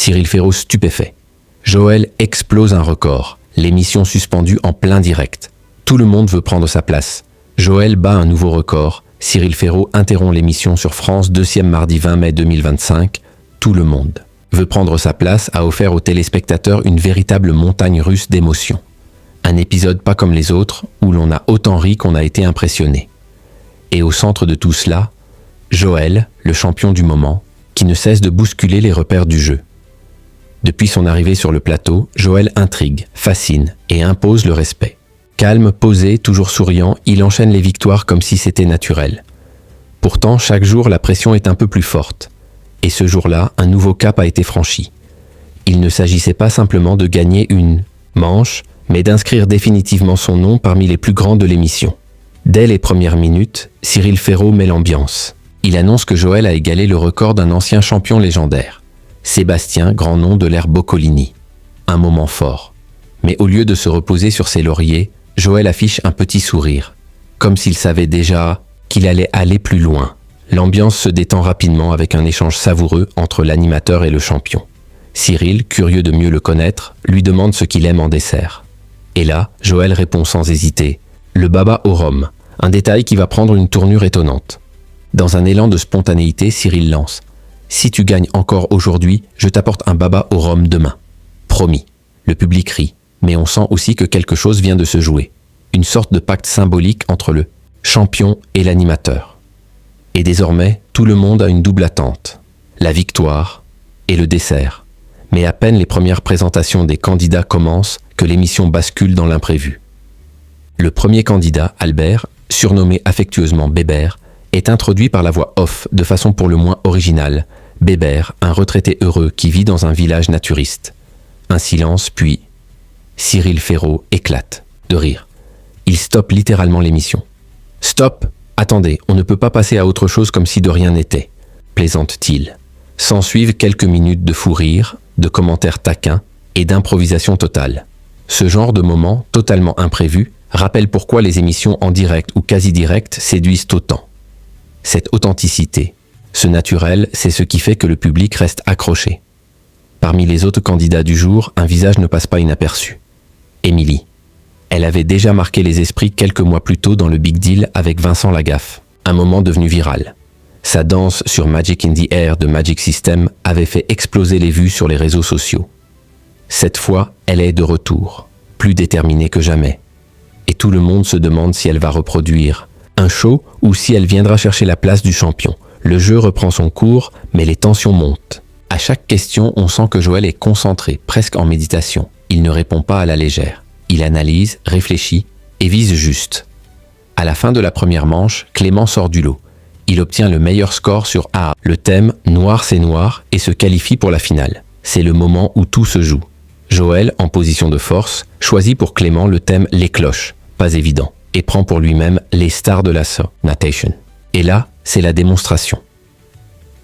Cyril Ferraud stupéfait. Joël explose un record, l'émission suspendue en plein direct. Tout le monde veut prendre sa place. Joël bat un nouveau record. Cyril Ferraud interrompt l'émission sur France, 2e mardi 20 mai 2025. Tout le monde veut prendre sa place a offert aux téléspectateurs une véritable montagne russe d'émotions. Un épisode pas comme les autres, où l'on a autant ri qu'on a été impressionné. Et au centre de tout cela, Joël, le champion du moment, qui ne cesse de bousculer les repères du jeu. Depuis son arrivée sur le plateau, Joël intrigue, fascine et impose le respect. Calme, posé, toujours souriant, il enchaîne les victoires comme si c'était naturel. Pourtant, chaque jour, la pression est un peu plus forte. Et ce jour-là, un nouveau cap a été franchi. Il ne s'agissait pas simplement de gagner une manche, mais d'inscrire définitivement son nom parmi les plus grands de l'émission. Dès les premières minutes, Cyril Ferraud met l'ambiance. Il annonce que Joël a égalé le record d'un ancien champion légendaire. Sébastien, grand nom de l'ère Boccolini. Un moment fort. Mais au lieu de se reposer sur ses lauriers, Joël affiche un petit sourire, comme s'il savait déjà qu'il allait aller plus loin. L'ambiance se détend rapidement avec un échange savoureux entre l'animateur et le champion. Cyril, curieux de mieux le connaître, lui demande ce qu'il aime en dessert. Et là, Joël répond sans hésiter, le baba au rhum, un détail qui va prendre une tournure étonnante. Dans un élan de spontanéité, Cyril lance « Si tu gagnes encore aujourd'hui, je t'apporte un baba au rhum demain. » Promis. Le public rit, mais on sent aussi que quelque chose vient de se jouer. Une sorte de pacte symbolique entre le champion et l'animateur. Et désormais, tout le monde a une double attente. La victoire et le dessert. Mais à peine les premières présentations des candidats commencent que l'émission bascule dans l'imprévu. Le premier candidat, Albert, surnommé affectueusement Bébert, est introduit par la voix off de façon pour le moins originale. Bébert, un retraité heureux qui vit dans un village naturiste. Un silence, puis Cyril Ferraud éclate de rire. Il stoppe littéralement l'émission. « Stop! Attendez, on ne peut pas passer à autre chose comme si de rien n'était », plaisante-t-il. S'ensuivent quelques minutes de fou rire, de commentaires taquins et d'improvisation totale. Ce genre de moment, totalement imprévu, rappelle pourquoi les émissions en direct ou quasi-direct séduisent autant. Cette authenticité, ce naturel, c'est ce qui fait que le public reste accroché. Parmi les autres candidats du jour, un visage ne passe pas inaperçu. Émilie. Elle avait déjà marqué les esprits quelques mois plus tôt dans le Big Deal avec Vincent Lagaffe, un moment devenu viral. Sa danse sur Magic in the Air de Magic System avait fait exploser les vues sur les réseaux sociaux. Cette fois, elle est de retour, plus déterminée que jamais. Et tout le monde se demande si elle va reproduire un show ou si elle viendra chercher la place du champion. Le jeu reprend son cours, mais les tensions montent. À chaque question, on sent que Joël est concentré, presque en méditation. Il ne répond pas à la légère. Il analyse, réfléchit et vise juste. À la fin de la première manche, Clément sort du lot. Il obtient le meilleur score sur A. Le thème « Noir c'est noir » et se qualifie pour la finale. C'est le moment où tout se joue. Joël, en position de force, choisit pour Clément le thème « Les cloches », pas évident, et prend pour lui-même « Les stars de l'assaut » Natation. Et là, c'est la démonstration.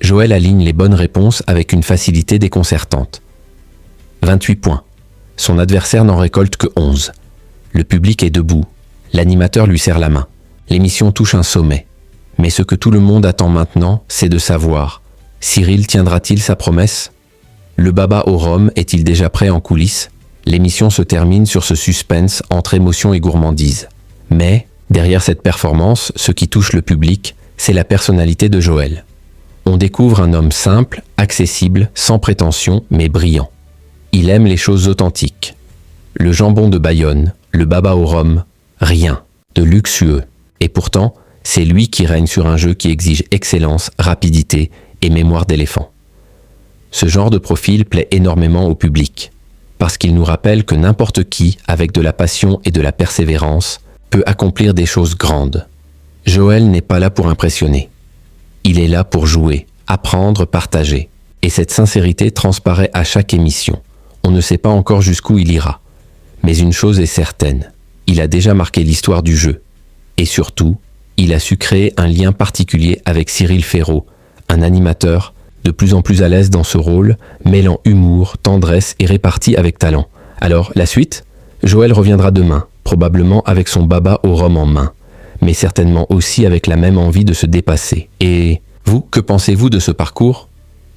Joël aligne les bonnes réponses avec une facilité déconcertante. 28 points. Son adversaire n'en récolte que 11. Le public est debout. L'animateur lui serre la main. L'émission touche un sommet. Mais ce que tout le monde attend maintenant, c'est de savoir. Cyril tiendra-t-il sa promesse? Le baba au rhum est-il déjà prêt en coulisses? L'émission se termine sur ce suspense entre émotion et gourmandise. Mais, derrière cette performance, ce qui touche le public, c'est la personnalité de Joël. On découvre un homme simple, accessible, sans prétention, mais brillant. Il aime les choses authentiques. Le jambon de Bayonne, le baba au rhum, rien de luxueux. Et pourtant, c'est lui qui règne sur un jeu qui exige excellence, rapidité et mémoire d'éléphant. Ce genre de profil plaît énormément au public, parce qu'il nous rappelle que n'importe qui, avec de la passion et de la persévérance, peut accomplir des choses grandes. Joël n'est pas là pour impressionner. Il est là pour jouer, apprendre, partager. Et cette sincérité transparaît à chaque émission. On ne sait pas encore jusqu'où il ira. Mais une chose est certaine, il a déjà marqué l'histoire du jeu. Et surtout, il a su créer un lien particulier avec Cyril Ferraud, un animateur de plus en plus à l'aise dans ce rôle, mêlant humour, tendresse et réparti avec talent. Alors, la suite? Joël reviendra demain, probablement avec son baba au rhum en main, mais certainement aussi avec la même envie de se dépasser. Et vous, que pensez-vous de ce parcours?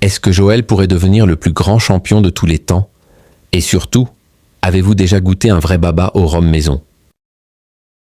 Est-ce que Joël pourrait devenir le plus grand champion de tous les temps? Et surtout, avez-vous déjà goûté un vrai baba au rhum maison?